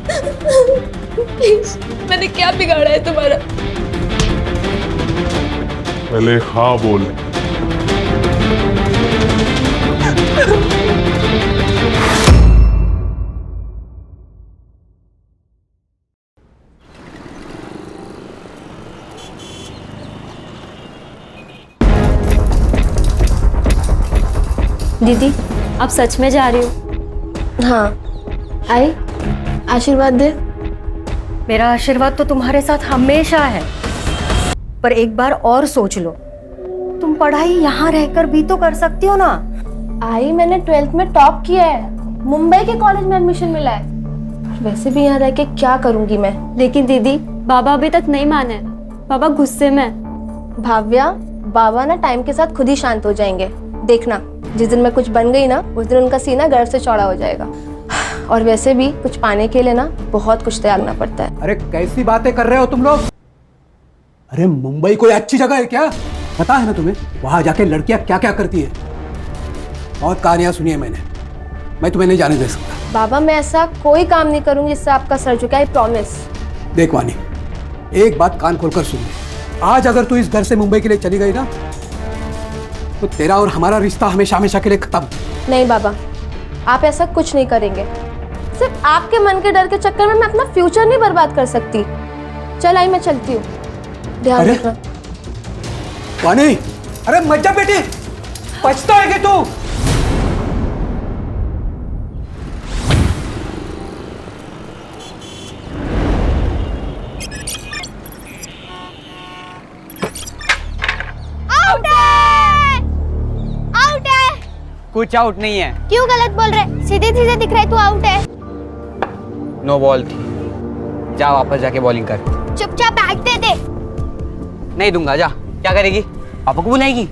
Please, मैंने क्या बिगाड़ा है तुम्हारा? पहले हाँ बोल। दीदी, आप सच में जा रही हो? हाँ, आई आशीर्वाद दे। मेरा आशीर्वाद तो तुम्हारे साथ हमेशा है, पर एक बार और सोच लो, तुम पढ़ाई यहाँ रहकर भी तो कर सकती हो ना। आई, मैंने 12th में टॉप किया है, मुंबई के कॉलेज में एडमिशन मिला है। वैसे भी यहाँ रह के क्या करूंगी मैं? लेकिन दीदी, बाबा अभी तक नहीं माने, बाबा गुस्से में। भाव्या, बाबा ना टाइम के साथ खुद ही शांत हो जाएंगे, देखना। जिस दिन मैं कुछ बन गई ना, उस दिन उनका सीना गर्व से चौड़ा हो जाएगा। और वैसे भी कुछ पाने के लिए ना बहुत कुछ त्यागना पड़ता है। अरे कैसी बातें कर रहे हो तुम लोग? अरे मुंबई कोई अच्छी जगह है क्या? पता है ना तुम्हें वहां जाके लड़कियां क्या क्या करती है? बहुत कहानियां सुनी है मैंने, मैं तुम्हें नहीं जाने दे सकता। बाबा, मैं ऐसा कोई काम नहीं करूंगी जिससे आपका सर झुके, आई प्रॉमिस। देख वानी, एक बात कान खोलकर सुन ले। आज अगर तू इस घर से मुंबई के लिए चली गई ना, तो तेरा और हमारा रिश्ता हमेशा हमेशा के लिए खत्म। नहीं बाबा, आप ऐसा कुछ नहीं करेंगे। सिर्फ आपके मन के डर के चक्कर में मैं अपना फ्यूचर नहीं बर्बाद कर सकती। चल आई, मैं चलती हूँ, ध्यान रखना। वानी, अरे मत जा बेटी, पछता है तू। कुछ आउट नहीं है। क्यों गलत बोल रहे? सीधे सीधे दिख रहा है तू आउट है। नो बॉल थी, जा वापस जाके बॉलिंग कर। चुपचाप बैट दे दे। नहीं दूंगा, जा। क्या करेगी? पापा को बुलाएगी?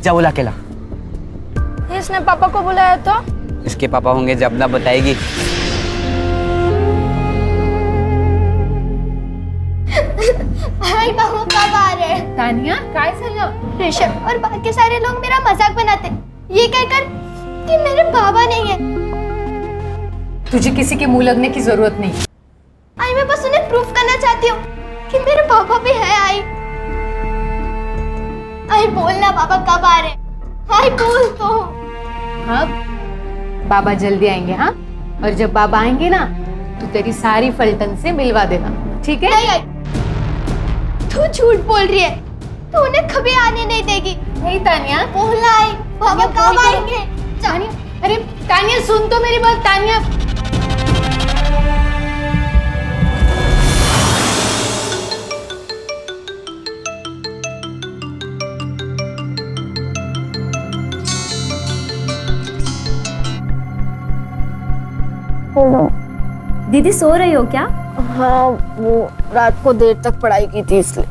जा बुला के ला। इसने पापा को बुलाया तो? इसके पापा होंगे जब ना बताएगी। हाय बाबू, कब आ रहे हैं? तानिया, काय झालं? ऋषभ और बाकी सारे लोग मेरा मजाक बनाते, ये कहकर कि मेरे बाबा नहीं है। तुझे किसी के मुंह लगने की जरूरत नहीं। आई, मैं बस उन्हें प्रूफ करना चाहती हूँ कि मेरे पापा भी है। आई बोलना, बाबा कब आ रहे? आई बोल तो। हाँ, बाबा जल्दी आएंगे। हाँ, और जब बाबा आएंगे ना, तो तेरी सारी फलटन से मिलवा देना, ठीक है? नहीं आई, तू झूठ बोल रही है, तू उन्हें कभी आने नहीं देगी। नहीं तानिया, बोलना आई, बाबा कब आएंगे? तानिया, अरे तानिया सुन तो मेरी बात। तानिया, दीदी सो रही हो क्या? हाँ, वो रात को देर तक पढ़ाई की थी इसलिए।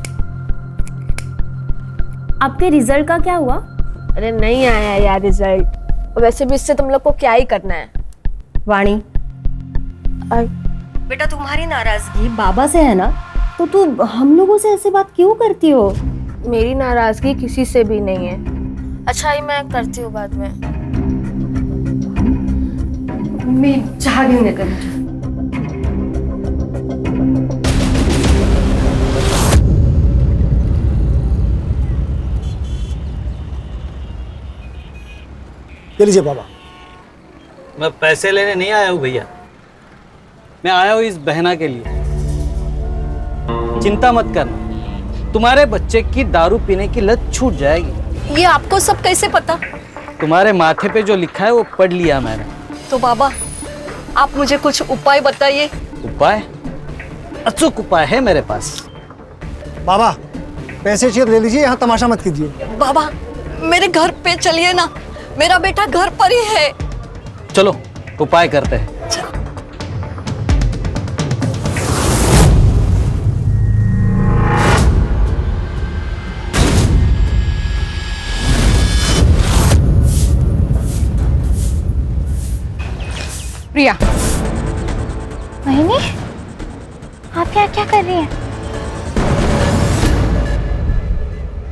आपके रिजल्ट का क्या हुआ? अरे नहीं आया यार रिजल्ट। वैसे भी इससे तुम लोग को क्या ही करना है। वाणी, बेटा तुम्हारी नाराजगी बाबा से है ना, तो तू हम लोगों से ऐसे बात क्यों करती हो? मेरी नाराजगी किसी से भी नहीं है। अच्छा, ही मैं करती हूँ बाद में। मी चहा घेऊन येते मुझे। ले लीजिए बाबा। मैं पैसे लेने नहीं आया हूँ भैया, मैं आया हूँ इस बहना के लिए। चिंता मत करना, तुम्हारे बच्चे की दारू पीने की लत छूट जाएगी। ये आपको सब कैसे पता? तुम्हारे माथे पे जो लिखा है वो पढ़ लिया मैंने। तो बाबा, आप मुझे कुछ उपाय बताइए। उपाय? अचूक उपाय है मेरे पास। बाबा, पैसे चाहिए ले लीजिए, यहाँ तमाशा मत कीजिए। बाबा, मेरे घर पे चलिए ना, मेरा बेटा घर पर ही है। चलो उपाय करते हैं। प्रिया, महीने, आप क्या क्या कर रही हैं?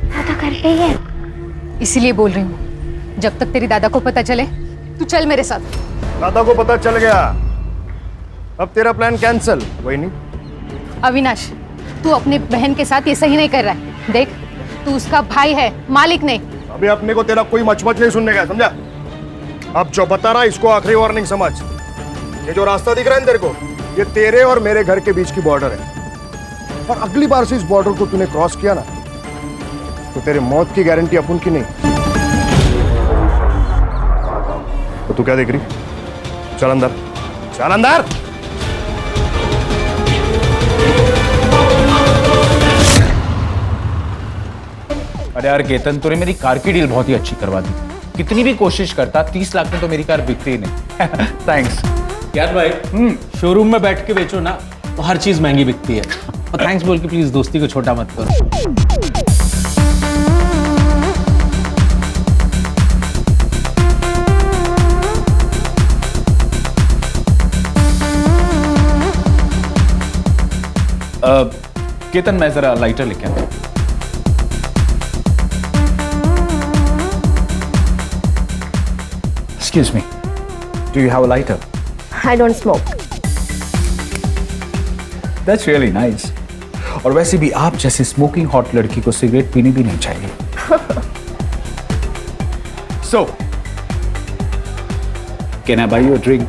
दादा घर पे ही है। इसीलिए बोल रही हूँ, जब तक तेरी दादा को पता चले, तू चल मेरे साथ। दादा को पता चल गया, अब तेरा प्लान कैंसिल, वही नहीं? अविनाश, तू अपने बहन के साथ ये सही नहीं कर रहा है। देख, तू उसका भाई है, मालिक नहीं। अभी अपने को तेरा कोई मचमच नहीं सुनने का, समझा? अब जो बता रहा इसको आखिरी वार्निंग समझ। ये जो रास्ता दिख रहा है तेरे को, ये तेरे और मेरे घर के बीच की बॉर्डर है। और अगली बार से इस बॉर्डर को तूने क्रॉस किया ना, तो तेरे मौत की गारंटी अपन की नहीं। तो तू क्या देख रही? चल अंदर, चल अंदर। अरे यार केतन, तूने मेरी कार की डील बहुत ही अच्छी करवा दी। कितनी भी कोशिश करता, 30 लाख में तो मेरी कार बिकती ही नहीं। थैंक्स यार भाई, शोरूम में बैठ के बेचो ना तो हर चीज महंगी बिकती है। और थैंक्स बोल के प्लीज दोस्ती को छोटा मत करो। केतन, मैं जरा लाइटर लेके आता हूं। Excuse me, do you have a lighter? I don't smoke. That's really nice. और वैसे भी आप जैसे स्मोकिंग हॉट लड़की को सिगरेट पीनी भी नहीं चाहिए। So, can I buy you a drink?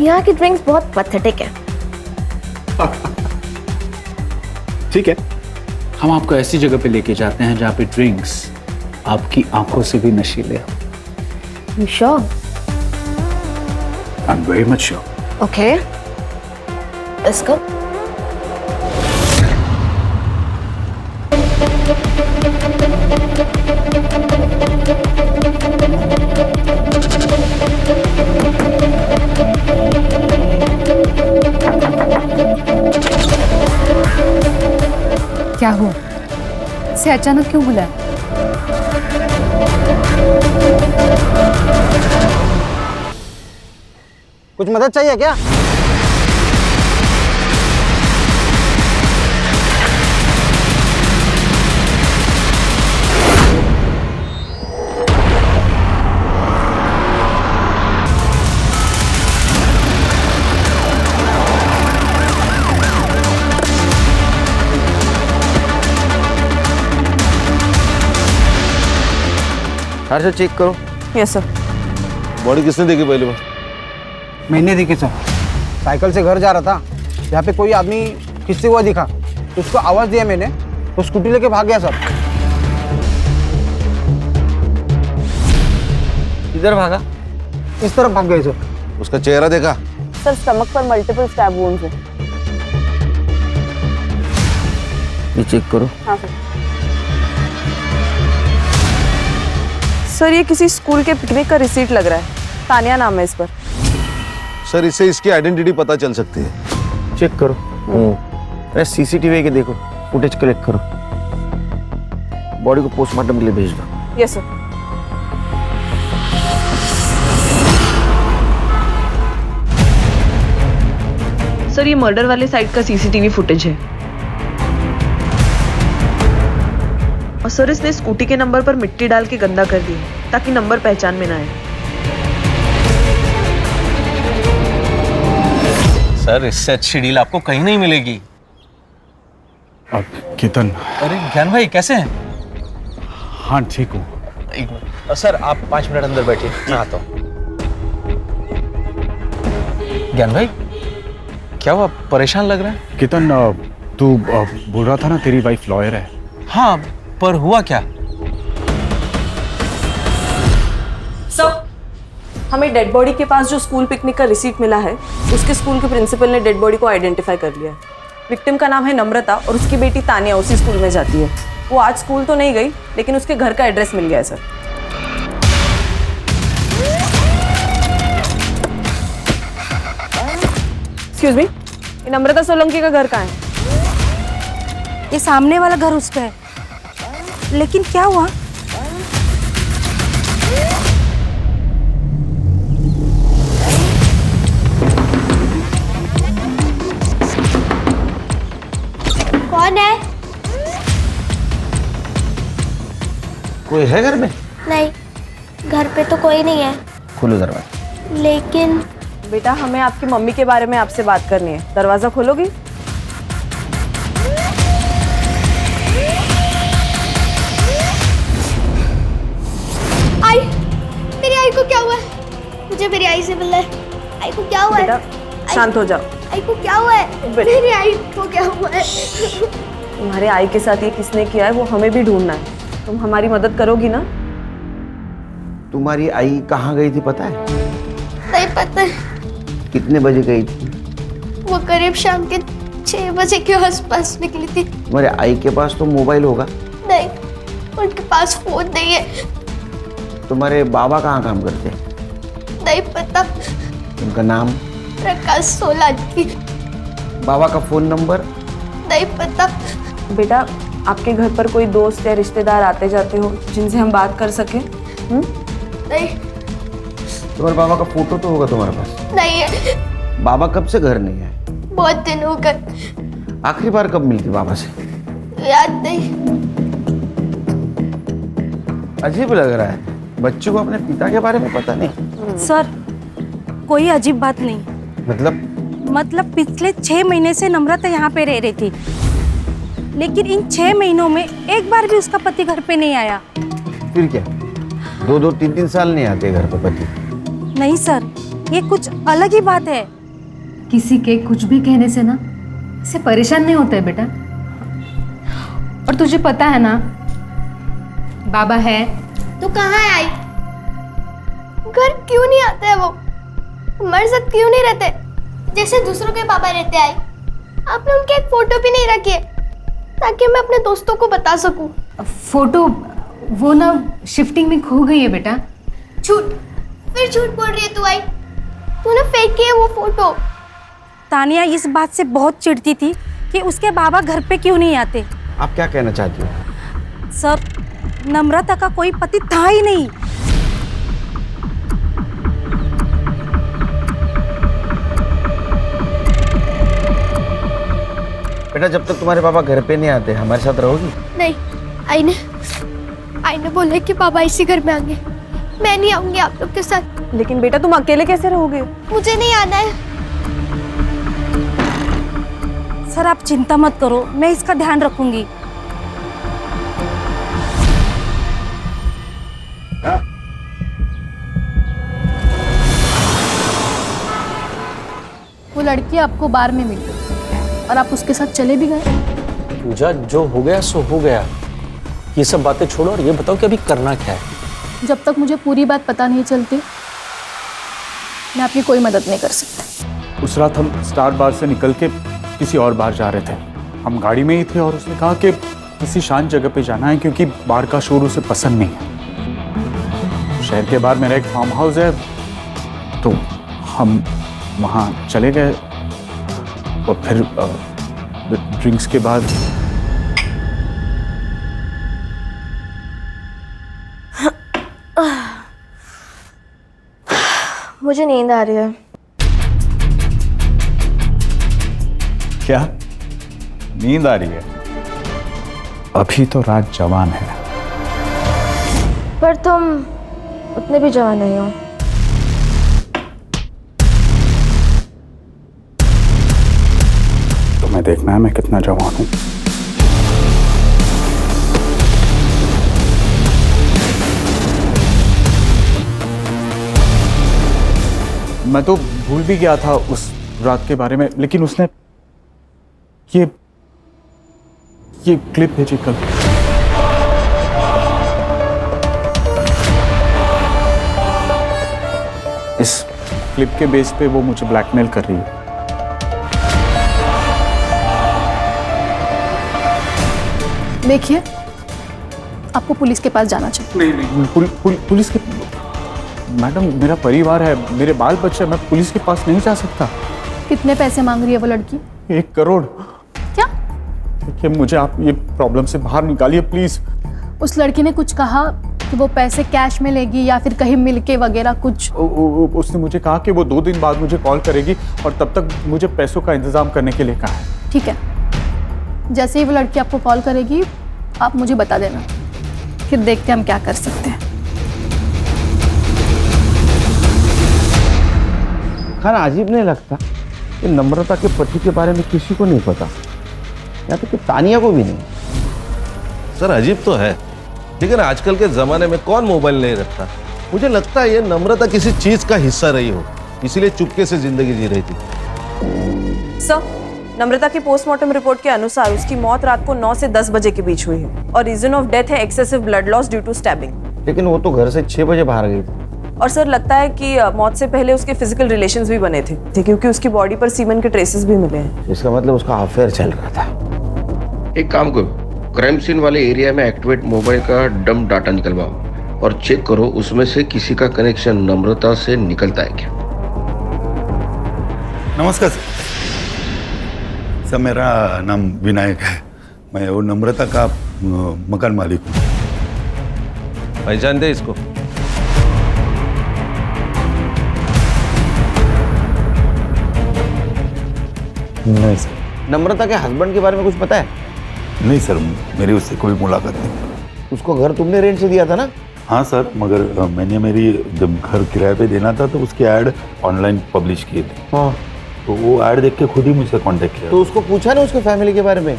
यहाँ की ड्रिंक्स बहुत पैथेटिक है। ठीक है, हम आपको ऐसी जगह पे लेके जाते हैं जहाँ पे ड्रिंक्स आपकी आंखों से भी नशीले हो। You sure? I'm very much sure. Okay. Let's go. क्या हुआ? इसे अचानक क्यों बुलाया? कुछ मदद चाहिए क्या? हर चेक करो। Yes sir. बॉडी किसने देखी पहली बार? मैंने देखी सर। साइकिल से घर जा रहा था, यहाँ पे कोई आदमी खिंचते हुआ दिखा, तो उसको आवाज दिया मैंने, तो स्कूटी लेके भाग गया सर। इधर भागा? इस तरफ भाग गए सर। उसका चेहरा देखा? सर, स्टमक पर मल्टीपल स्टैब वुंड्स हैं। ये चेक करो। हाँ सर। सर, ये किसी स्कूल के पिकनिक का रिसीट लग रहा है। तानिया नाम है इस पर। सर, इससे इसकी आइडेंटिटी पता चल सकती है। चेक करो। अरे सीसीटीवी के देखो, फुटेज कलेक्ट करो, बॉडी को पोस्टमार्टम के लिए भेज दो। Yes sir. सर, ये मर्डर वाले साइट का सीसीटीवी फुटेज है। और सर, इसने स्कूटी के नंबर पर मिट्टी डाल के गंदा कर दिया ताकि नंबर पहचान में ना आए। सर, इससे अच्छी डील आपको कहीं नहीं मिलेगी। केतन। अरे ज्ञान भाई, कैसे हैं? हाँ ठीक हूँ। एक मिनट सर, आप 5 मिनट अंदर बैठिए, मैं आता हूँ। ज्ञान भाई, क्या हुआ? परेशान लग रहा है। केतन, तू बोल रहा था ना तेरी वाइफ लॉयर है। हाँ, पर हुआ क्या? सर, हमें डेड बॉडी के पास जो स्कूल पिकनिक का रिसीट मिला है, उसके स्कूल के प्रिंसिपल ने डेड बॉडी को आइडेंटिफाई कर लिया है। विक्टिम का नाम है नम्रता और उसकी बेटी तानिया उसी स्कूल में जाती है। वो आज स्कूल तो नहीं गई, लेकिन उसके घर का एड्रेस मिल गया है सर। एक्सक्यूज मी, ये नम्रता सोलंकी का घर कहाँ है? ये सामने वाला घर उसका है, लेकिन क्या हुआ? कौन है? कोई है घर में? नहीं, घर पे तो कोई नहीं है। खोलो दरवाजा। लेकिन बेटा हमें आपकी मम्मी के बारे में आपसे बात करनी है, दरवाजा खोलोगी? आई, मेरी आई को क्या हुआ है? मुझे मेरी आई से मिलना है। आई को क्या हुआ है? बेटा शांत हो जाओ। आई को क्या हुआ है? मेरी आई को क्या हुआ है? तुम्हारे आई के साथ ये किसने किया है वो हमें भी ढूंढना है। तुम हमारी मदद करोगी ना? तुम्हारी आई कहाँ गई थी पता है? नहीं पता। कितने बजे गई थी? वो करीब शाम के 6 बजे के आसपास निकली थी। तुम्हारे आई के पास तो मोबाइल होगा? नहीं, उनके पास फोन नहीं है। तुम्हारे बाबा कहाँ काम करते हैं? नहीं पता। उनका नाम? प्रकाश सोलंकी। बाबा का फोन नंबर? नहीं पता। बेटा आपके घर पर कोई दोस्त या रिश्तेदार आते जाते हो जिनसे हम बात कर सके? नहीं। तुम्हारे बाबा का फोटो तो होगा तुम्हारे पास? नहीं है। बाबा कब से घर नहीं आए? बहुत दिन हो गए। आखिरी बार कब मिली थी बाबा से? याद नहीं। अजीब लग रहा है, बच्चों को अपने पिता के बारे में पता नहीं। सर, कोई अजीब बात नहीं। मतलब पिछले 6 महीने से नम्रता यहाँ पे रह रही थी, लेकिन इन 6 महीनों में एक बार भी उसका पति घर पे नहीं आया। फिर क्या 2-2, 3-3 साल नहीं आते घर पे पति? नहीं सर, ये कुछ अलग ही बात है। किसी के कुछ भी कहने से ना इसे परेशान नहीं होता है बेटा। और तुझे पता है ना बाबा है तो कहाँ है आई? घर क्यों नहीं आते हैं वो? हमारे साथ क्यों नहीं रहते जैसे दूसरों के पापा रहते? आई, आपने उनकी एक फोटो भी नहीं रखी है ताकि मैं अपने दोस्तों को बता सकूं। फोटो वो ना शिफ्टिंग में खो गई है बेटा। झूठ, फिर झूठ बोल रही है तू। आई, तूने फेंकी है वो फोटो। तानिया इस बात से बहुत चिढ़ती थी कि उसके बाबा घर पे क्यों नहीं आते। आप क्या कहना चाहती हो? सर, नम्रता का कोई पति था ही नहीं। बेटा जब तक तुम्हारे पापा घर पे नहीं आते हमारे साथ रहोगी? नहीं, आई ने बोला कि पापा इसी घर में आएंगे। मैं नहीं आऊंगी आप लोग के साथ। लेकिन बेटा तुम अकेले कैसे रहोगे? मुझे नहीं आना है। सर आप चिंता मत करो, मैं इसका ध्यान रखूंगी। वो लड़की आपको बार में मिली और आप उसके साथ चले भी गए। पूजा, जो हो गया सो हो गया। ये सब बातें छोड़ो और ये बताओ कि अभी करना क्या है? जब तक मुझे पूरी बात पता नहीं चलती मैं आपकी कोई मदद नहीं कर सकती। उस रात हम स्टार बार से निकल के किसी और बार जा रहे थे। हम गाड़ी में ही थे और उसने कहा कि किसी शांत जगह पे जाना है क्योंकि बार का शोर उसे पसंद नहीं है। शहर के बाहर मेरा एक फार्म हाउस है, तो हम वहाँ चले गए और फिर ड्रिंक्स के बाद मुझे नींद आ रही है। क्या नींद आ रही है? अभी तो रात जवान है। पर तुम उतने भी जवान नहीं हो। तुम्हें देखना है मैं कितना जवान हूं। मैं तो भूल भी गया था उस रात के बारे में, लेकिन उसने ये क्लिप भेजी कल। इस क्लिप के बेस पे वो मुझे ब्लैकमेल कर रही है। देखिए, आपको पुलिस के पास जाना चाहिए। नहीं, पुलिस के? मैडम मेरा परिवार है, मेरे बाल बच्चे, मैं पुलिस के पास नहीं जा सकता। कितने पैसे मांग रही है वो लड़की? 1 करोड़। क्या? देखिए मुझे आप ये प्रॉब्लम से बाहर निकालिए प्लीज। उस लड़की ने कुछ कहा कि वो पैसे कैश में लेगी या फिर कहीं मिलके वगैरह कुछ? उसने मुझे कहा कि वो 2 दिन बाद मुझे कॉल करेगी और तब तक मुझे पैसों का इंतजाम करने के लिए कहा है। ठीक है, जैसे ही वो लड़की आपको कॉल करेगी आप मुझे बता देना, फिर देखते हैं हम क्या कर सकते हैं। खाना अजीब नहीं लगता कि नम्रता के पति के बारे में किसी को नहीं पता, या तो कि तानिया को भी नहीं? सर अजीब तो है, लेकिन आजकल के जमाने में कौन मोबाइल नहीं रखता। मुझे लगता है ये नम्रता किसी चीज का हिस्सा रही हो, इसीलिए चुपके से जिंदगी जी रही थी। सर, नम्रता की पोस्टमार्टम रिपोर्ट के अनुसार उसकी मौत रात को 9 से 10 बजे के बीच हुई है और रीजन ऑफ डेथ है excessive blood loss due to stabbing. लेकिन वो तो घर से 6 बजे बाहर गई थी। और सर लगता है कि मौत से पहले उसके फिजिकल रिलेशंस भी बने थे क्योंकि उसकी बॉडी पर सीमेन के ट्रेसेस भी मिले हैं। इसका मतलब उसका अफेयर चल रहा था। एक काम करो, क्राइम सीन वाले एरिया में एक्टिवेट मोबाइल का डंप डाटा निकलवाओ और चेक करो उसमें से किसी का कनेक्शन नम्रता से निकलता है क्या। नमस्कार सर, मेरा नाम विनायक है। मैं वो नम्रता का मकान मालिक हूँ। पहचानते इसको? नहीं सर। नम्रता के हस्बैंड के बारे में कुछ पता है? नहीं सर, मेरी उससे कोई मुलाकात नहीं। उसको घर तुमने रेंट से दिया था ना? हाँ सर, मगर मैंने मेरी जब घर किराए पे देना था तो उसकी ऐड ऑनलाइन पब्लिश किए थे। हाँ, तो वो ऐड देख के खुद ही मुझसे कांटेक्ट किया। तो उसको पूछा ना उसके फैमिली के बारे में?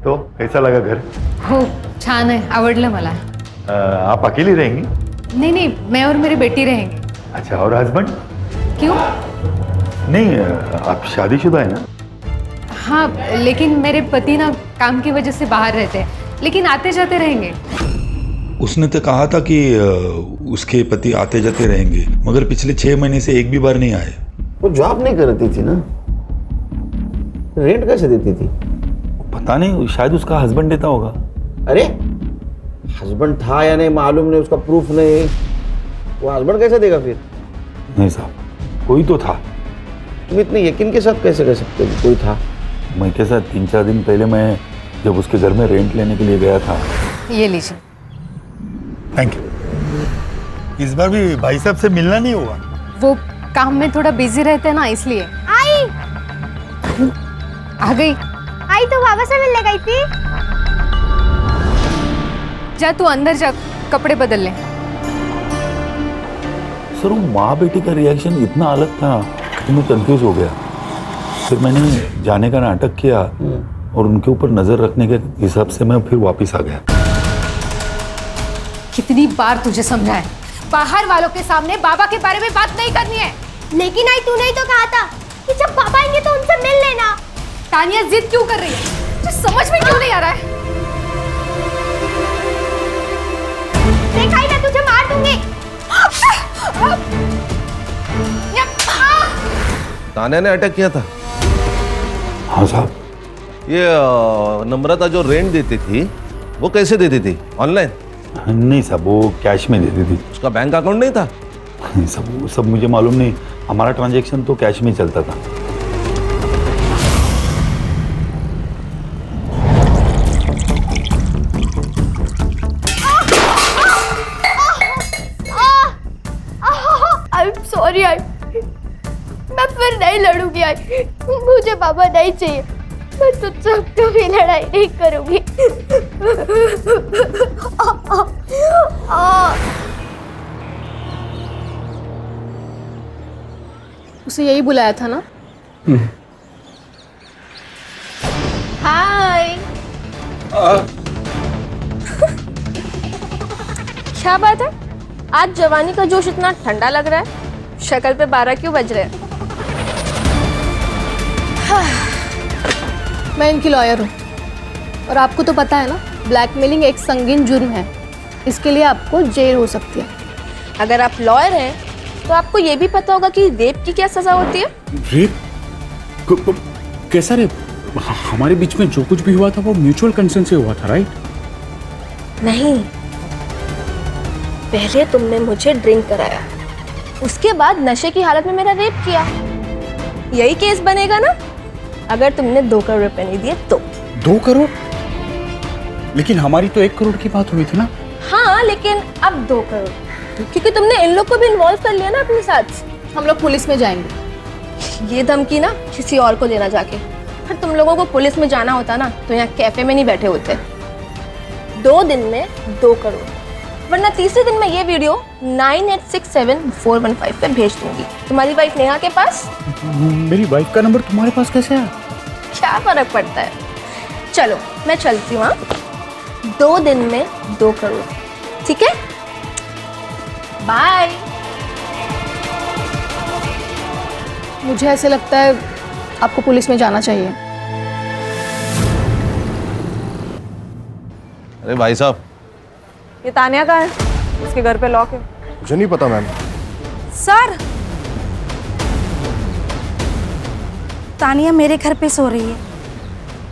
तो कैसा लगा घर? हो छान आहे, आवडलं मला. आप अकेली रहेंगी? नहीं नहीं, मैं और मेरी बेटी रहेंगे. अच्छा, और हस्बैंड? क्यों? नहीं, आप शादीशुदा है ना? हाँ, लेकिन मेरे पति ना काम की वजह से बाहर रहते हैं, लेकिन आते जाते रहेंगे. उसने तो कहा था कि उसके पति आते जाते रहेंगे, मगर पिछले 6 महीने से एक भी बार नहीं आए. वो जॉब नहीं करती थी ना, रेंट कैसे देती थी? पता नहीं, शायद उसका हस्बैंड देता होगा. अरे हस्बैंड था या नहीं मालूम नहीं, उसका प्रूफ नहीं, वो हस्बैंड कैसे देगा फिर? नहीं साहब, कोई तो था. तुम इतने यकीन के साथ कैसे कह सकते हो कोई था? मैं के साथ 3-4 दिन पहले मैं जब उसके घर में रेंट लेने के लिए गया था. ये लीजिए. Thank you. इस बार भी भाई साहब से मिलना नहीं हुआ. वो काम में थोड़ा बिजी रहते हैं ना, इसलिए. आई आ गई. आई तो बाबा से मिलने गई थी. जा तू अंदर जा, कपड़े बदल ले. सर, वो माँ बेटी का रिएक्शन इतना अलग था कि मैं कंफ्यूज हो गया. फिर मैंने जाने का नाटक किया और उनके ऊपर नजर रखने के हिसाब से मैं फिर वापस आ गया. कितनी बार तुझे समझाया, बाहर वालों के सामने बाबा के बारे में बात नहीं करनी है. लेकिन आई तूने ही तो कहा था कि जब पापा आएंगे तो उनसे मिल लेना. तानिया जिद क्यों कर रही है? तुझे समझ में क्यों नहीं आ रहा है? देखा ही ना, तुझे मार दूंगी. तान्या ने अटैक किया था? हाँ साहब. ये नम्रता जो रेंट देती थी वो कैसे देती थी? ऑनलाइन? नहीं साहब, वो कैश में देती थी. उसका बैंक अकाउंट नहीं था? सब सब मुझे मालूम नहीं. हमारा ट्रांजैक्शन तो कैश में चलता था. I am sorry. आई मैं फिर नहीं लड़ूंगी. आई मुझे बाबा नहीं चाहिए. मैं तुझसे अब कभी लड़ाई नहीं करूंगी. उसे यही बुलाया था ना? हाय. क्या बात है, आज जवानी का जोश इतना ठंडा लग रहा है? शक्ल पे 12 क्यों बज रहे हैं? मैं इनकी लॉयर हूँ और आपको तो पता है ना, ब्लैकमेलिंग एक संगीन जुर्म है. इसके लिए आपको जेल हो सकती है. अगर आप लॉयर हैं तो आपको ये भी पता होगा कि रेप की क्या सजा होती है. रेप? कैसा रेप? हमारे बीच में जो कुछ भी हुआ था वो म्यूचुअल कंसेंट से हुआ था, राइट? नहीं, पहले तुमने मुझे ड्रिंक कराया, उसके बाद नशे की हालत में मेरा रेप किया. यही केस बनेगा ना अगर तुमने 2 करोड़ रुपए नहीं दिए तो. 2 करोड़? लेकिन हमारी तो 1 करोड़ की बात हुई थी ना. हाँ, लेकिन अब 2 करोड़ क्योंकि तुमने इन लोग को भी इन्वॉल्व कर लिया ना अपने साथ. हम लोग पुलिस में जाएंगे. ये धमकी ना किसी और को देना जाके. पर तुम लोगों को पुलिस में जाना होता ना तो यहाँ कैफे में नहीं बैठे होते. 2 दिन में 2 करोड़ वरना तीसरे दिन मैं ये वीडियो 9867-415 पे भेज दूंगी तुम्हारी वाइफ नेहा के पास। मेरी वाइफ का नंबर तुम्हारे पास कैसे आया? क्या फर्क पड़ता है। चलो मैं चलती हूँ। 2 दिन में 2 करोड़, ठीक है? बाय। मुझे ऐसे लगता है आपको पुलिस में जाना चाहिए। अरे भाई साहब, ये तानिया का है, उसके घर पे लॉक है। मुझे नहीं पता मैम। सर, तानिया मेरे घर पे सो रही है।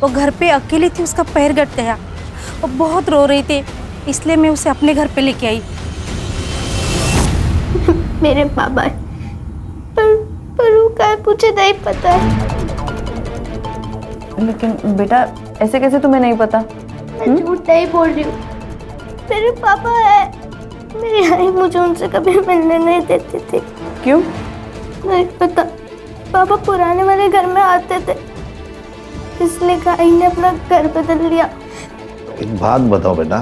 वो घर पे अकेली थी, उसका पैर कट गया। वो बहुत रो रही थी, इसलिए मैं उसे अपने घर पे लेके आई। मेरे बाबा है, पर वो क्या है मुझे नहीं पता है। लेकिन बेटा ऐसे कैसे तुम्हें नहीं पता? मैं झूठ नहीं बोल रही हूँ। मेरे पापा है, मेरी आई मुझे उनसे कभी मिलने नहीं देती थी। क्यों? नहीं पता, पापा पुराने वाले घर में आते थे, इसलिए आई ने अपना घर बदल लिया। एक बात बताओ बेटा,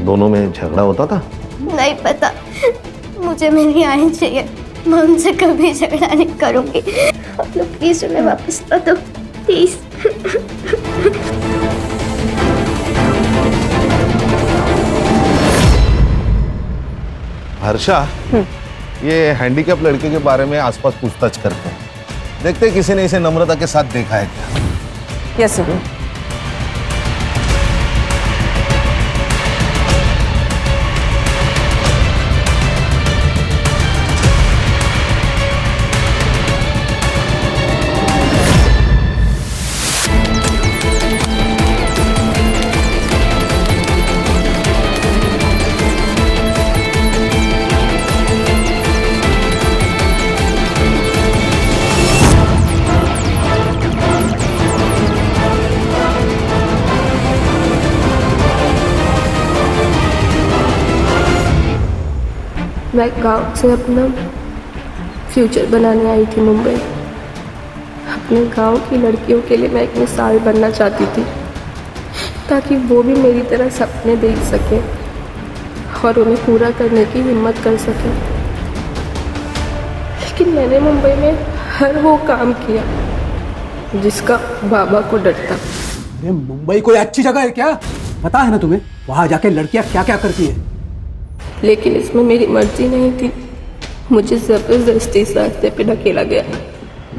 दोनों में झगड़ा होता था? नहीं पता, मुझे मेरी आई चाहिए। मैं उनसे कभी झगड़ा नहीं करूंगी। आप लोग प्लीज उन्हें वापस ला दो, प्लीज। हर्षा, ये हैंडीकैप लड़के के बारे में आसपास पूछताछ करते हैं। देखते हैं किसी ने इसे नम्रता के साथ देखा है क्या। Yes sir. मैं गांव से अपना फ्यूचर बनाने आई थी मुंबई। अपने गांव की लड़कियों के लिए मैं एक मिसाल बनना चाहती थी, ताकि वो भी मेरी तरह सपने देख सके और उन्हें पूरा करने की हिम्मत कर सके। लेकिन मैंने मुंबई में हर वो काम किया जिसका बाबा को डर था। अरे मुंबई कोई अच्छी जगह है क्या? पता है ना तुम्हें वहां जाके लड़कियां क्या क्या करती है? लेकिन इसमें मेरी मर्जी नहीं थी। मुझे जबरदस्ती इस रास्ते पे ढकेला गया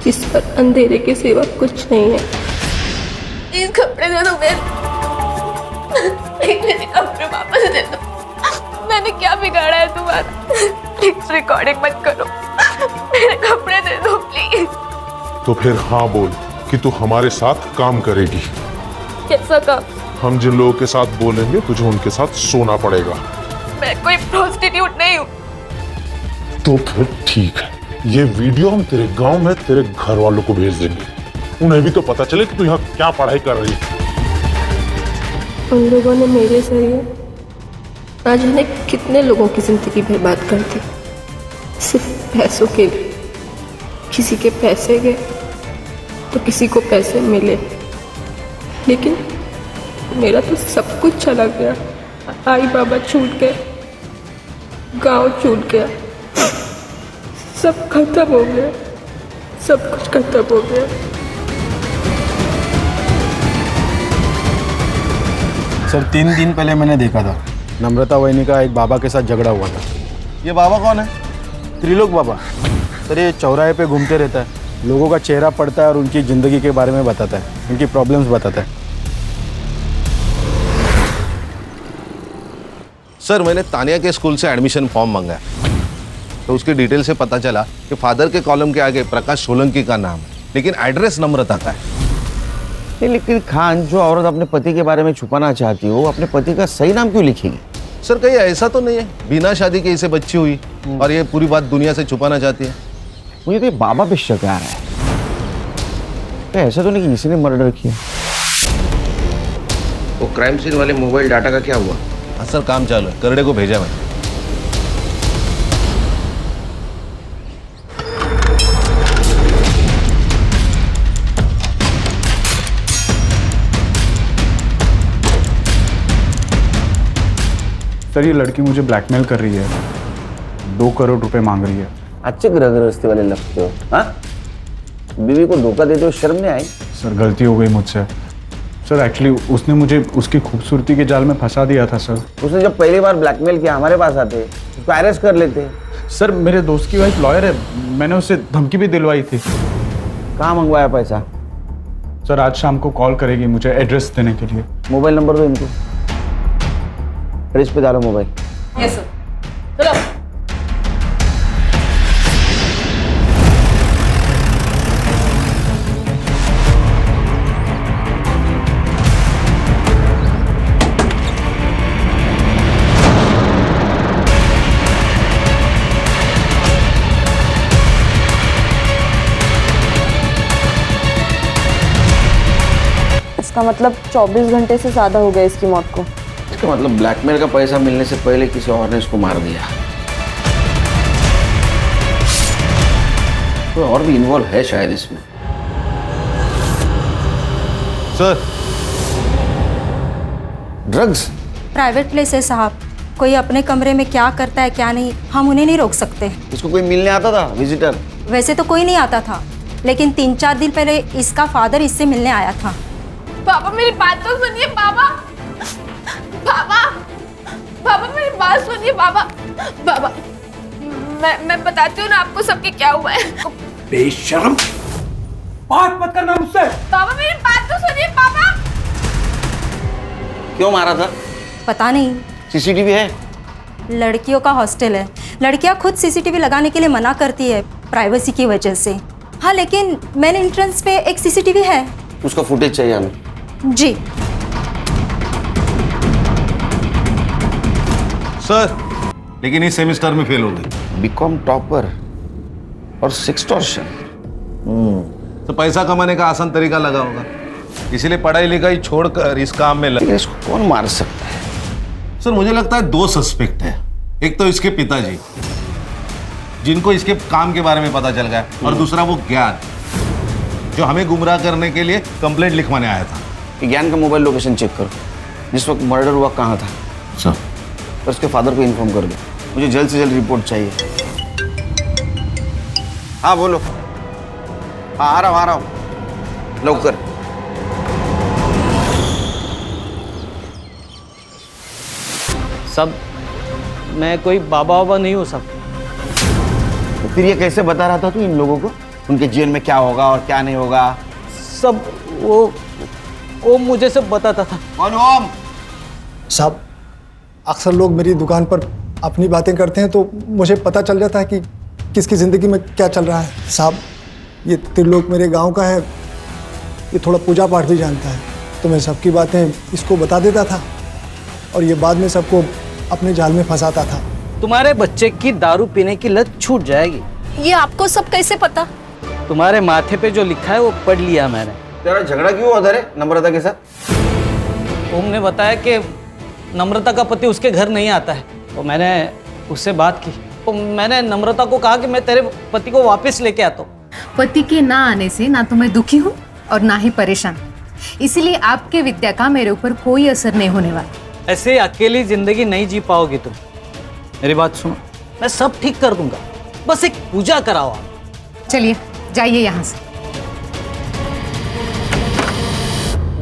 जिस पर अंधेरे के सिवा कुछ नहीं है। प्लीज कपड़े दे दो मेरे कपड़े वापस दे दो। मैंने क्या बिगाड़ा है तुम्हारा? प्लीज रिकॉर्डिंग मत करो, मेरे कपड़े दे दो प्लीज। तो फिर हाँ बोल कि तू हमारे साथ काम करेगी। कैसा काम? हम जिन लोगों के साथ बोलेंगे तुझे उनके साथ सोना पड़ेगा। मैं कोई प्रोस्टिट्यूट नहीं हूँ। तो फिर ठीक है, ये वीडियो हम तेरे गांव में तेरे घर वालों को भेज देंगे। उन्हें भी तो पता चले कि तू यहाँ क्या पढ़ाई कर रही है। उन लोगों ने मेरे जरिए ना जाने कितने लोगों की जिंदगी बर्बाद कर दी, सिर्फ पैसों के लिए। किसी के पैसे गए तो किसी को पैसे मिले, लेकिन मेरा तो सब कुछ चला गया। आई बाबा छूट गए, गांव छूट गया, सब खत्म हो गया, सब कुछ खत्म हो गया। सर 3 दिन पहले मैंने देखा था, नम्रता वहिनी का एक बाबा के साथ झगड़ा हुआ था। ये बाबा कौन है? त्रिलोक बाबा। सर ये चौराहे पे घूमते रहता है, लोगों का चेहरा पढ़ता है और उनकी ज़िंदगी के बारे में बताता है, उनकी प्रॉब्लम्स बताता है। सर, मैंने तानिया के स्कूल से एडमिशन फॉर्म मंगाया, तो उसकी डिटेल से पता चला कि फादर के कॉलम के आगे प्रकाश सोलंकी का नाम है, लेकिन एड्रेस नम्रता का है। नहीं, लेकिन खान, जो औरत अपने पति के बारे में छुपाना चाहती हो, अपने पति का सही नाम क्यों लिखेगी? सर, कहीं ऐसा तो नहीं है बिना शादी के इसे बच्ची हुई और ये पूरी बात दुनिया से छुपाना चाहती है? मुझे तो ये बाबा पे शक आ रहा है। तो ऐसा तो नहीं कि किसी ने मर्डर किया। वो क्राइम सीन वाले मोबाइल डाटा का क्या हुआ? हाँ सर, काम चालू है, करड़े को भेजा मैंने। सर ये लड़की मुझे ब्लैकमेल कर रही है, 2 करोड़ रुपए मांग रही है। अच्छे ग्रह गृहस्थी वाले लगते हो, हाँ? बीवी को धोखा देते हो, शर्म नहीं आई? सर गलती हो गई मुझसे। सर एक्चुअली उसने मुझे उसकी खूबसूरती के जाल में फंसा दिया था सर। उसने जब पहली बार ब्लैकमेल किया हमारे पास आते, उसको अरेस्ट कर लेते। सर मेरे दोस्त की वाइफ लॉयर है, मैंने उससे धमकी भी दिलवाई थी। कहाँ मंगवाया पैसा? सर आज शाम को कॉल करेगी मुझे एड्रेस देने के लिए। मोबाइल नंबर दो इनको, फ्रिज पे डालो मोबाइल। Yes sir. चलो। इसका मतलब 24 घंटे से ज़्यादा हो गया इसकी मौत को। इसका मतलब ब्लैकमेल का पैसा मिलने से पहले किसी और ने इसको मार दिया। कोई और भी इन्वॉल्व है शायद इसमें। Sir drugs? प्राइवेट प्लेस है साहब, कोई अपने कमरे में क्या करता है क्या नहीं हम उन्हें नहीं रोक सकते। इसको कोई मिलने आता था विजिटर? वैसे तो कोई नहीं आता था, लेकिन 3-4 दिन पहले इसका फादर इससे मिलने आया था। पापा मेरी बात तो सुनिए पापा। पापा पापा मेरी बात सुनिए पापा। पापा मैं बताती हूँ ना आपको सबके क्या हुआ है। बेशर्म, बात मत करना मुझसे। पापा मेरी बात तो सुनिए पापा। क्यों मारा था? पता नहीं। सीसीटीवी है? लड़कियों का हॉस्टल है, लड़कियां खुद सीसीटीवी लगाने के लिए मना करती है प्राइवेसी की वजह से। हाँ लेकिन मेन एंट्रेंस पे एक सीसीटीवी है। उसका फुटेज चाहिए हमें। जी सर, लेकिन इस सेमेस्टर में फेल हो गई। बीकॉम टॉपर और सेक्सटॉर्शन। तो पैसा कमाने का आसान तरीका लगा होगा, इसीलिए पढ़ाई लिखाई छोड़कर इस काम में लगे। इसको कौन मार सकता है? सर मुझे लगता है 2 सस्पेक्ट है। एक तो इसके पिताजी, जिनको इसके काम के बारे में पता चल गया, और दूसरा वो ज्ञान, जो हमें गुमराह करने के लिए कंप्लेंट लिखवाने आया था। ज्ञान का मोबाइल लोकेशन चेक करो, जिस वक्त मर्डर हुआ कहाँ था। सर और उसके फादर को इन्फॉर्म कर दो, मुझे जल्द से जल्द रिपोर्ट चाहिए। हाँ बोलो। हाँ आ रहा हूँ लवकर। सब मैं कोई बाबा वाबा नहीं हूँ सब। तो फिर ये कैसे बता रहा था तू इन लोगों को उनके जीवन में क्या होगा और क्या नहीं होगा? सब वो मुझे सब बताता था। कौन ओम? साहब अक्सर लोग मेरी दुकान पर अपनी बातें करते हैं तो मुझे पता चल जाता है कि किसकी ज़िंदगी में क्या चल रहा है। साहब ये त्रिलोक मेरे गांव का है, ये थोड़ा पूजा पाठ भी जानता है, तो मैं सबकी बातें इसको बता देता था और ये बाद में सबको अपने जाल में फंसाता था। तुम्हारे बच्चे की दारू पीने की लत छूट जाएगी। ये आपको सब कैसे पता? तुम्हारे माथे पे जो लिखा है वो पढ़ लिया मैंने। तेरा झगड़ा क्यों होता है नम्रता के साथ? ओम ने बताया कि नम्रता का पति उसके घर नहीं आता है, तो मैंने उससे बात की। तो मैंने नम्रता को कहा कि मैं तेरे पति को वापस लेके आता हूँ। पति के ना आने से ना तो मैं दुखी हूँ और ना ही परेशान, इसीलिए आपके विद्या का मेरे ऊपर कोई असर नहीं होने वाला। ऐसे अकेली जिंदगी नहीं जी पाओगी तुम। मेरी बात सुनो, मैं सब ठीक कर दूंगा, बस एक पूजा कराओ आप। चलिए जाइए यहाँ से।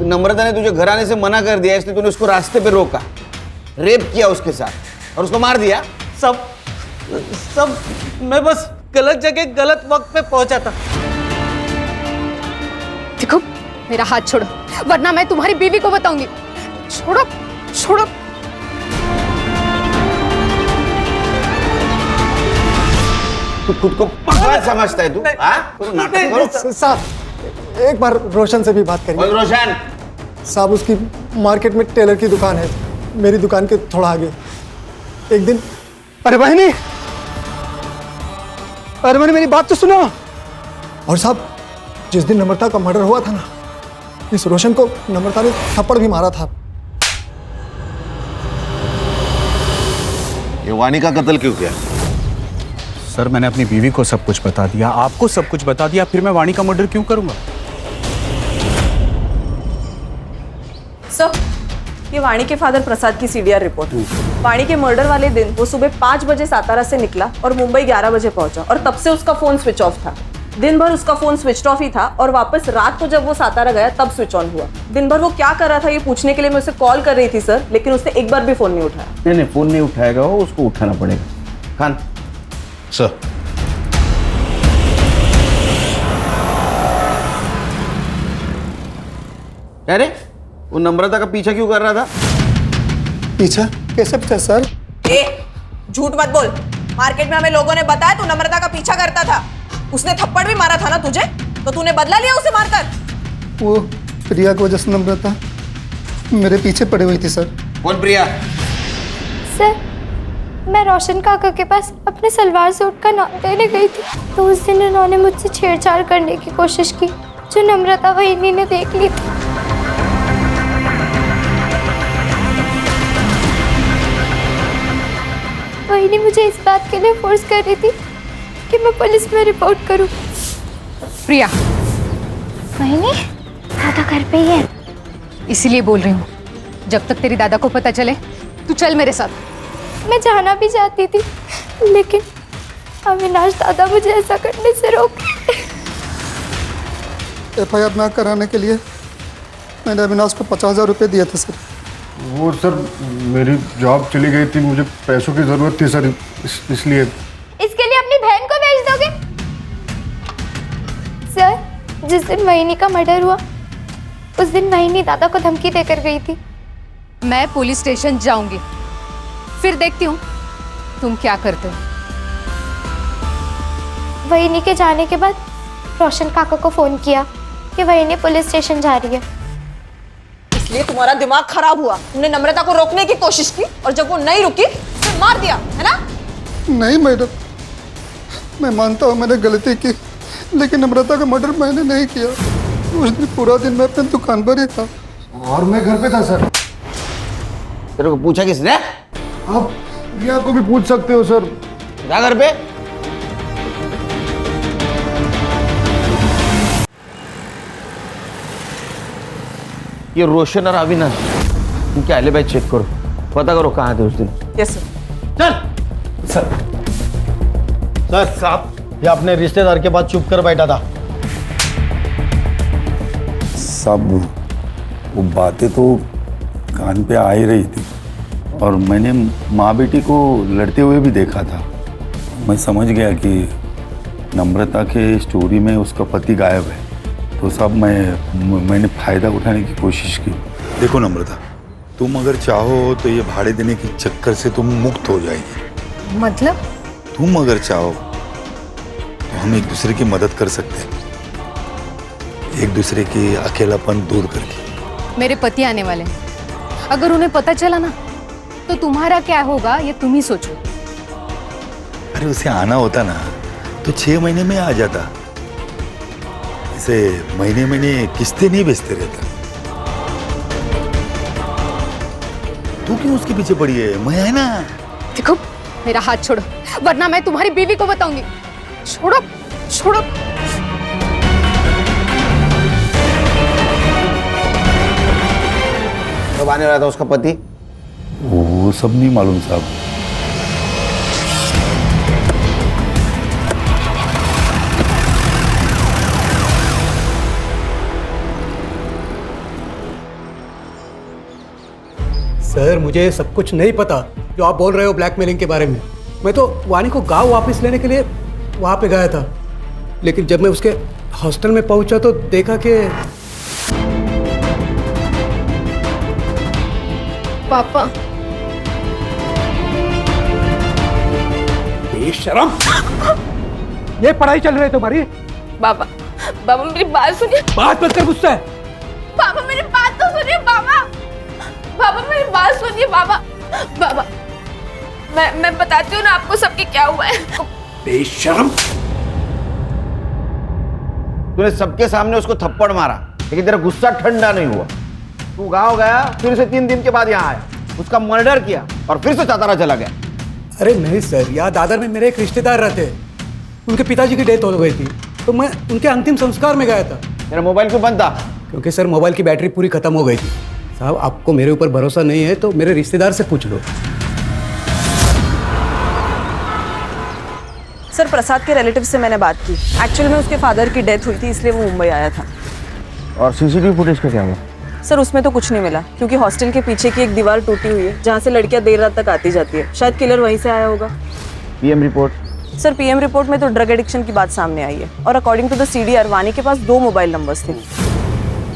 नम्रता ने तुझे घर आने से मना कर दिया, इसलिए तूने उसको रास्ते पे रोका, रेप किया उसके साथ और उसको मार दिया। सब मैं बस गलत जगह गलत वक्त पे पहुंचा था। देखो मेरा हाथ छोड़ो वरना मैं तुम्हारी बीवी को बताऊंगी। छोड़ो छोड़ो। तू खुद को पागल समझता है तू? हाँ? नाटक करो। साहब एक बार रोशन से भी बात करिए। रोशन साहब उसकी मार्केट में टेलर की दुकान है, मेरी दुकान के थोड़ा आगे। एक दिन अरे बहनी मेरी बात तो सुनो। और साहब जिस दिन नम्रता का मर्डर हुआ था ना, इस रोशन को नम्रता ने थप्पड़ भी मारा था। ये वानी का कत्ल क्यों किया? सर मैंने अपनी बीवी को सब कुछ बता दिया, आपको सब कुछ बता दिया, फिर मैं वाणी का मर्डर क्यों करूंगा? सर ये वाणी के फादर प्रसाद की सीडीआर रिपोर्ट। वाणी के मर्डर वाले दिन वो सुबह 5 बजे सातारा से निकला और मुंबई 11 बजे पहुंचा और तब से उसका फोन स्विच ऑफ था। दिन भर उसका फोन स्विच ऑफ ही था और वापस रात को जब वो सातारा गया तब स्विच ऑन हुआ। दिन भर वो क्या कर रहा था ये पूछने के लिए मैं उसे कॉल कर रही थी सर, लेकिन उसने एक बार भी फोन नहीं उठाया। नहीं फोन नहीं उठाएगा वो, उसको उठाना पड़ेगा। खान सर अरे वो नम्रता का पीछा क्यों कर रहा था? पीछा? कैसे पीछा सर? झूठ मत बोल। मार्केट में हमें लोगों ने बताया तू नम्रता का पीछा करता था। उसने थप्पड़ भी मारा था ना तुझे, तो तूने बदला लिया उसे मारकर? वो प्रिया की वजह से नम्रता मेरे पीछे पड़ी हुई थी सर। कौन प्रिया? सर मैं रोशन काका के पास अपने सलवार सूट का नाम देने गई थी, तो उस दिन उन्होंने मुझसे छेड़छाड़ करने की कोशिश की, जो नम्रता वहीनी ने देख ली थी। वहीनी मुझे इस बात के लिए फोर्स कर रही थी कि मैं पुलिस में रिपोर्ट करूं। प्रिया, वहीनी दादा घर पे ही है। इसीलिए बोल रही हूँ, जब तक तेरी दादा को पता चले तू चल मेरे साथ। मैं जाना भी चाहती थी, लेकिन अविनाश दादा मुझे ऐसा करने से रोके। FIR ना कराने के लिए मैंने अविनाश को 50,000 रुपये दिए थे सर। वो सर मेरी जॉब चली गई थी, मुझे पैसों की ज़रूरत थी सर, इसलिए। इसके लिए अपनी बहन को भेज दोगे? सर जिस दिन वहीनी का मर्डर हुआ उस दिन वहीनी दादा को धमकी देकर गई थी। मैं पुलिस स्टेशन जाऊंगी, फिर देखती हूँ तुम क्या करते हो। वहीनी के जाने के बाद रोशन काका को फोन किया कि वहीनी पुलिस स्टेशन जा रही है। इसलिए तुम्हारा दिमाग खराब हुआ। तुमने नम्रता को रोकने की कोशिश की और जब वो नहीं रुकी तो मार दिया, है ना? नहीं मैडम, मैं मानता हूँ मैंने गलती की, लेकिन नम्रता का मर्डर मैंने नहीं किया। उस दिन पूरा दिन मैं अपने दुकान पर ही था और मैं घर पे था सर। तेरे को पूछा किसने? आप प्रिया को भी पूछ सकते हो सर। क्या घर पे? ये रोशन और अविनाश इनके एलिबाई चेक करो, पता करो कहाँ थे उस दिन। Yes sir. चल सर साहब, ये अपने रिश्तेदार के पास चुप कर बैठा था। सब वो बातें तो कान पे आ ही रही थी और मैंने माँ बेटी को लड़ते हुए भी देखा था। मैं समझ गया कि नम्रता के स्टोरी में उसका पति गायब है, तो सब मैंने फ़ायदा उठाने की कोशिश की। देखो नम्रता, तुम अगर चाहो तो ये भाड़े देने के चक्कर से तुम मुक्त हो जाएगी। मतलब? तुम अगर चाहो तो हम एक दूसरे की मदद कर सकते हैं, एक दूसरे की अकेलापन दूर करके। मेरे पति आने वाले हैं, अगर उन्हें पता चला ना तो तुम्हारा क्या होगा ये तुम ही सोचो। अरे उसे आना होता ना तो 6 महीने में आ जाता, इसे महीने महीने किस्तें नहीं बेचते रहता। तू क्यों उसके पीछे पड़ी है? मैं है ना। देखो मेरा हाथ छोड़ो, वरना मैं तुम्हारी बीवी को बताऊंगी। छोड़ो छोड़ो। कब आने वाला था उसका पति? वो सब नहीं मालूम साहब। सर मुझे सब कुछ नहीं पता जो आप बोल रहे हो ब्लैकमेलिंग के बारे में। मैं तो वाणी को गांव वापस लेने के लिए वहां पे गया था, लेकिन जब मैं उसके हॉस्टल में पहुंचा तो देखा कि पापा बेशरम, ये पढ़ाई चल रही है तुम्हारी? बाबा बाबा मेरी बात सुनिए। बात मत कर मुझसे। बाबा मेरी बात तो सुनिए। बाबा बाबा मेरी बात सुनिए। बाबा बाबा मैं बताती हूँ ना आपको सबके क्या हुआ है। बेशरम, तूने सबके सामने उसको थप्पड़ मारा, लेकिन तेरा गुस्सा ठंडा नहीं हुआ। तू गांव गया, फिर से 3 दिन के बाद यहाँ आया, उसका मर्डर किया और फिर से सातारा चला गया। अरे नहीं सर, यहाँ दादर में मेरे एक रिश्तेदार रहते, उनके पिताजी की डेथ हो गई थी, तो मैं उनके अंतिम संस्कार में गया था। मेरा मोबाइल क्यों बंद था? क्योंकि सर मोबाइल की बैटरी पूरी खत्म हो गई थी। साहब आपको मेरे ऊपर भरोसा नहीं है तो मेरे रिश्तेदार से पूछ लो। सर प्रसाद के रिलेटिव से मैंने बात की। एक्चुअल में उसके फादर की डेथ हुई थी, इसलिए वो मुंबई आया था। और सीसीटीवी फुटेज का क्या हुआ? सर उसमें तो कुछ नहीं मिला, क्योंकि हॉस्टल के पीछे की एक दीवार टूटी हुई है जहाँ से लड़कियाँ देर रात तक आती जाती है। शायद किलर वहीं से आया होगा। PM report? Sir PM report में तो ड्रग एडिक्शन की बात सामने आई है, और अकॉर्डिंग टू द सीडीआर वानी के पास 2 मोबाइल नंबर्स थे।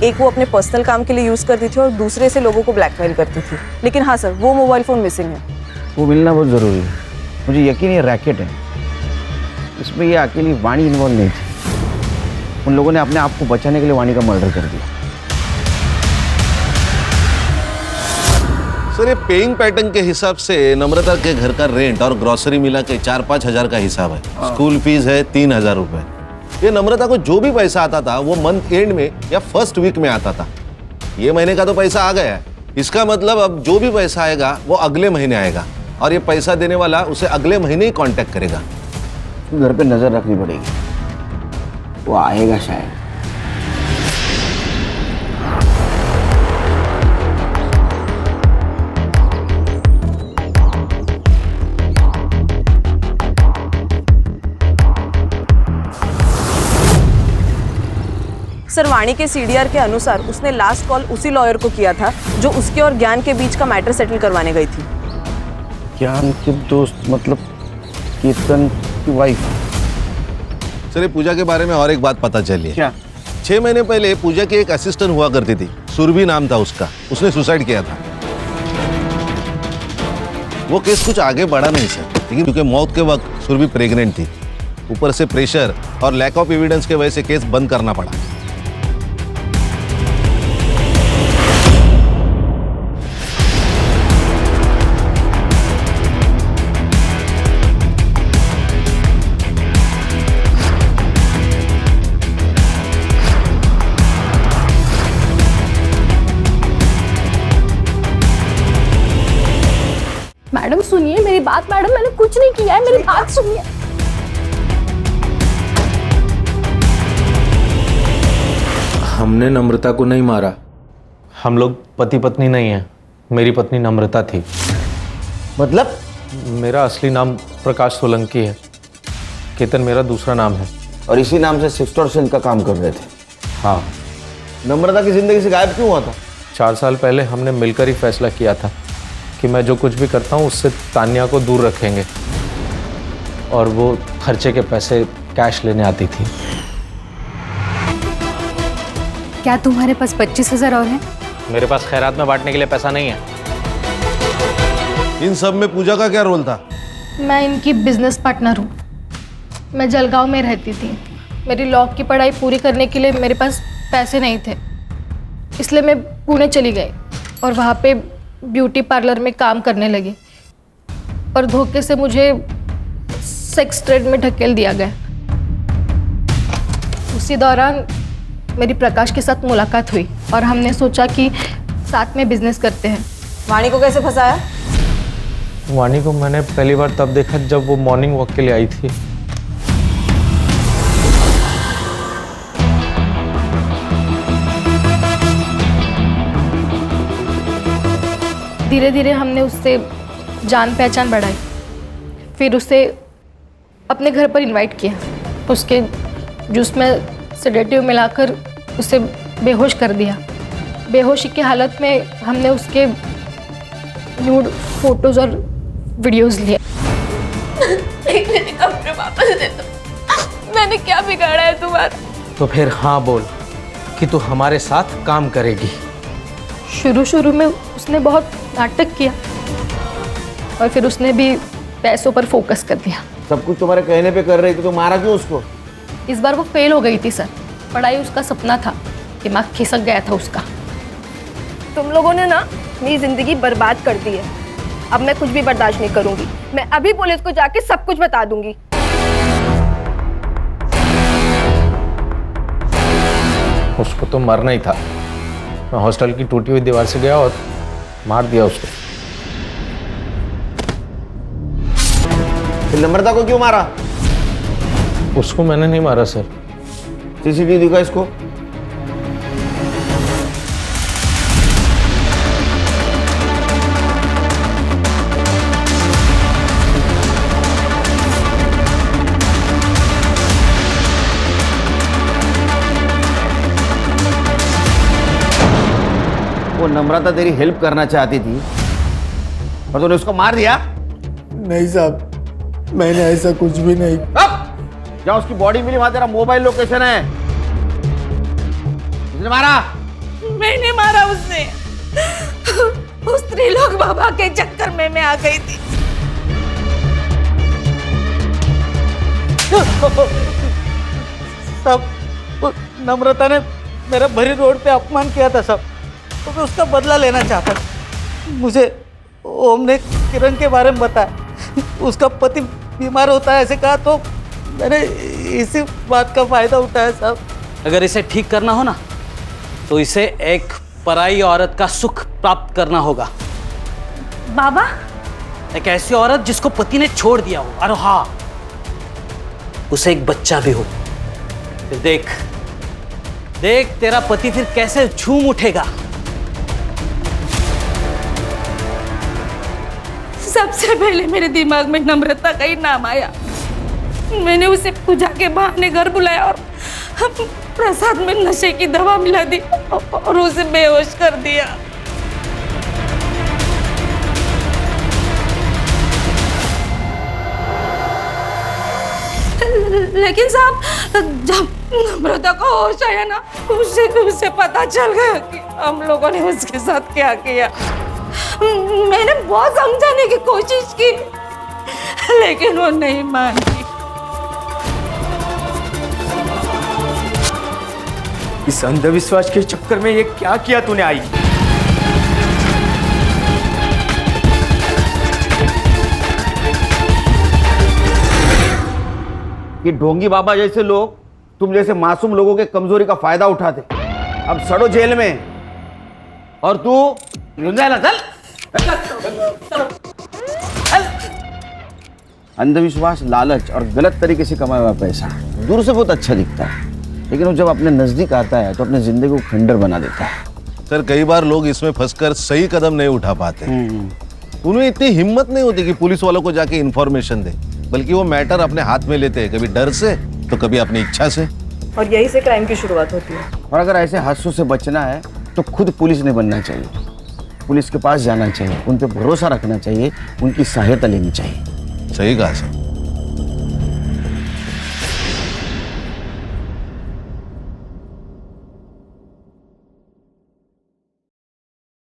एक वो अपने पर्सनल काम के लिए यूज़ करती थी और दूसरे से लोगों को ब्लैकमेल करती थी। लेकिन हाँ सर, वो मोबाइल फ़ोन मिसिंग है। वो मिलना बहुत ज़रूरी है। मुझे यकीन ये रैकेट है, इसमें ये अकेली वाणी इन्वॉल्व नहीं थी। उन लोगों ने अपने आप को बचाने के लिए वाणी का मर्डर कर दिया। सर ये पेइंग पैटर्न के हिसाब से नम्रता के घर का रेंट और ग्रोसरी मिला के 4-5 हजार का हिसाब है। स्कूल फीस है 3,000 रुपए। ये नम्रता को जो भी पैसा आता था वो मंथ एंड में या फर्स्ट वीक में आता था। ये महीने का तो पैसा आ गया है, इसका मतलब अब जो भी पैसा आएगा वो अगले महीने आएगा, और ये पैसा देने वाला उसे अगले महीने ही कांटेक्ट करेगा। घर पे नजर रखनी पड़ेगी, वो आएगा शायद। सर वाणी के सीडीआर के अनुसार उसने लास्ट कॉल उसी लॉयर को किया था जो उसके और ज्ञान के बीच का मैटर सेटल करवाने गई थी। ज्ञान के दोस्त मतलब कीर्तन की वाइफ? सर ये पूजा के बारे में और एक बात पता चली है। क्या? 6 महीने पहले पूजा की एक असिस्टेंट हुआ करती थी, सुरभि नाम था उसका, उसने सुसाइड किया था। वो केस कुछ आगे बढ़ा नहीं सर, लेकिन क्योंकि मौत के वक्त सुरभि प्रेग्नेंट थी, ऊपर से प्रेशर और लैक ऑफ एविडेंस के वजह से केस बंद करना पड़ा। मैडम सुनिए मेरी बात। मैडम मैंने कुछ नहीं किया है, मेरी बात सुनिए। हमने नम्रता को नहीं मारा। हम लोग पति पत्नी नहीं हैं। मेरी पत्नी नम्रता थी। मतलब? मेरा असली नाम प्रकाश सोलंकी है, केतन मेरा दूसरा नाम है। और इसी नाम से सेक्सटॉर्शन का काम कर रहे थे? हाँ। नम्रता की जिंदगी से गायब क्यों हुआ था? 4 साल पहले हमने मिलकर ही फैसला किया था कि मैं जो कुछ भी करता हूँ उससे तानिया को दूर रखेंगे, और वो खर्चे के पैसे कैश लेने आती थी। क्या तुम्हारे पास 25,000 और हैं? मेरे पास खैरात में बांटने के लिए पैसा नहीं है। इन सब में पूजा का क्या रोल था? मैं इनकी बिजनेस पार्टनर हूँ। मैं जलगांव में रहती थी। मेरी लॉ की पढ़ाई पूरी करने के लिए मेरे पास पैसे नहीं थे, इसलिए मैं पुणे चली गई और वहाँ पे ब्यूटी पार्लर में काम करने लगी, और धोखे से मुझे सेक्स ट्रेड में ढकेल दिया गया। उसी दौरान मेरी प्रकाश के साथ मुलाकात हुई और हमने सोचा कि साथ में बिजनेस करते हैं। वाणी को कैसे फंसाया? वाणी को मैंने पहली बार तब देखा जब वो मॉर्निंग वॉक के लिए आई थी। धीरे धीरे हमने उससे जान पहचान बढ़ाई, फिर उसे अपने घर पर इनवाइट किया। उसके जूस में सेडेटिव मिलाकर उसे बेहोश कर दिया। बेहोशी की हालत में हमने उसके न्यूड फोटोज और वीडियोस लिए। मेरे कपड़े वापस दे दो। मैंने क्या बिगाड़ा है तुम्हारा? तो फिर हाँ बोल कि तू हमारे साथ काम करेगी। शुरू में उसने बहुत नाटक किया, और फिर उसने भी पैसों पर फोकस कर दिया। सब कुछ तुम्हारे कहने पे कर रही थी, तो मारा क्यों उसको? इस बार वो फेल हो गई थी सर। पढ़ाई उसका सपना था, दिमाग खिसक गया था उसका। तुम लोगों ने ना मेरी जिंदगी बर्बाद कर दी है। अब मैं कुछ भी बर्दाश्त नहीं करूंगी। मैं अभी पुलिस को जाके सब कुछ बता दूंगी। उसको तो मरना ही था। मैं हॉस्टल की टूटी हुई दीवार से गया और मार दिया उसको। फिर नम्रता को क्यों मारा? उसको मैंने नहीं मारा सर। सीसीटीवी दिखा इसको। नम्रता तेरी हेल्प करना चाहती थी और तूने उसको मार दिया। नहीं साहब, मैंने ऐसा कुछ भी नहीं। जहाँ उसकी बॉडी मिली वहां तेरा मोबाइल लोकेशन है। किसने मारा? मैंने मारा उसने। उस त्रिलोक बाबा के चक्कर में मैं आ गई थी। सब नम्रता ने मेरा भरी रोड पे अपमान किया था सब, तो मैं उसका बदला लेना चाहता था। मुझे ओम ने किरण के बारे में बताया, उसका पति बीमार होता है ऐसे कहा, तो मैंने इसी बात का फायदा उठाया साहब। अगर इसे ठीक करना हो ना तो इसे एक पराई औरत का सुख प्राप्त करना होगा। बाबा, एक ऐसी औरत जिसको पति ने छोड़ दिया हो, और हाँ, उसे एक बच्चा भी हो। फिर देख देख तेरा पति फिर कैसे झूम उठेगा। सबसे पहले मेरे दिमाग में नम्रता का ही नाम आया। मैंने उसे पूजा के बहाने घर बुलाया और प्रसाद में नशे की दवा मिला दी और उसे बेहोश कर दिया। लेकिन साहब, जब नम्रता को होश आया ना, उसे पता चल गया कि हम लोगों ने उसके साथ क्या किया। मैंने बहुत समझाने की कोशिश की, लेकिन वो नहीं मानी। इस अंधविश्वास के चक्कर में ये क्या किया तूने आई? कि ढोंगी बाबा जैसे लोग तुम जैसे मासूम लोगों के कमजोरी का फायदा उठाते। अब सड़ो जेल में और तू चल। अंधविश्वास, लालच और गलत तरीके से कमाया हुआ पैसा दूर से बहुत अच्छा दिखता है, लेकिन वो जब अपने नजदीक आता है तो अपने जिंदगी को खंडर बना देता है। सर, कई बार लोग इसमें फंसकर सही कदम नहीं उठा पाते। उन्हें इतनी हिम्मत नहीं होती कि पुलिस वालों को जाके इन्फॉर्मेशन दे, बल्कि वो मैटर अपने हाथ में लेते हैं, कभी डर से तो कभी अपनी इच्छा से। और यही से क्राइम की शुरुआत होती है। और अगर ऐसे हादसों से बचना है तो खुद पुलिस नहीं बनना चाहिए, पुलिस के पास जाना चाहिए, उन पर भरोसा रखना चाहिए, उनकी सहायता लेनी चाहिए। सही कहा सर।